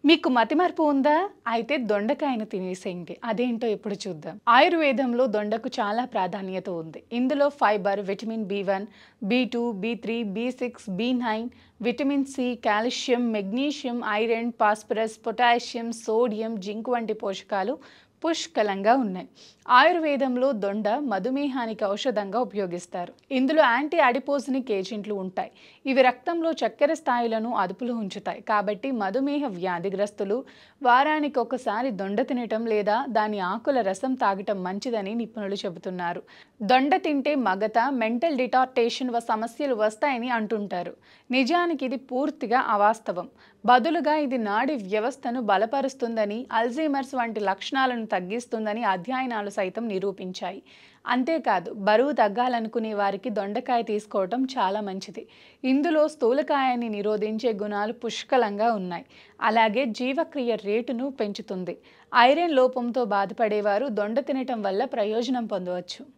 మీకు మతిమరుపు ఉందా? అయితే దొండకాయను తినేసేయండి. అదేంటో ఇప్పుడు చూద్దాం. ఆయుర్వేదంలో దొండకు చాలా ప్రాధాన్యత ఉంది. ఇందులో fibre, vitamin బి1, బి2, బి3, B6, బి9, vitamin C, calcium, magnesium, iron, phosphorus, potassium, sodium, zinc వంటి పోషకాలు పుష్కలంగా ఉన్నాయి. ఆయుర్వేదంలో దొండ మధుమేహానికి ఔషధంగా ఉపయోగిస్తారు. ఇందులో యాంటీ అడిపోసినిక్ ఏజెంట్లు ఉంటాయి. ఇవి రక్తంలో చక్కెర స్థాయిలను అదుపులో ఉంచుతాయి. కాబట్టి మధుమేహ వ్యాధిగ్రస్తులు వారానికి ఒకసారి దొండ తినటం లేదా దాని ఆకుల రసం తాగటం మంచిదని నిపుణులు చెబుతున్నారు. దొండ తింటే మగత, మెంటల్ డిటార్టేషన్ సమస్యలు వస్తాయని అంటుంటారు. నిజానికి ఇది పూర్తిగా అవాస్తవం. బదులుగా ఇది నాడీ వ్యవస్థను బలపరుస్తుందని, అల్జీమర్స్ వంటి లక్షణాలను తగ్గిస్తుందని అధ్యయనాలు సైతం నిరూపించాయి. అంతేకాదు, బరువు తగ్గాలనుకునే వారికి దొండకాయ తీసుకోవటం చాలా మంచిది. ఇందులో స్థూలకాయాన్ని నిరోధించే గుణాలు పుష్కలంగా ఉన్నాయి. అలాగే జీవక్రియ రేటును పెంచుతుంది. ఐరన్ లోపంతో బాధపడేవారు దొండ తినటం వల్ల ప్రయోజనం పొందవచ్చు.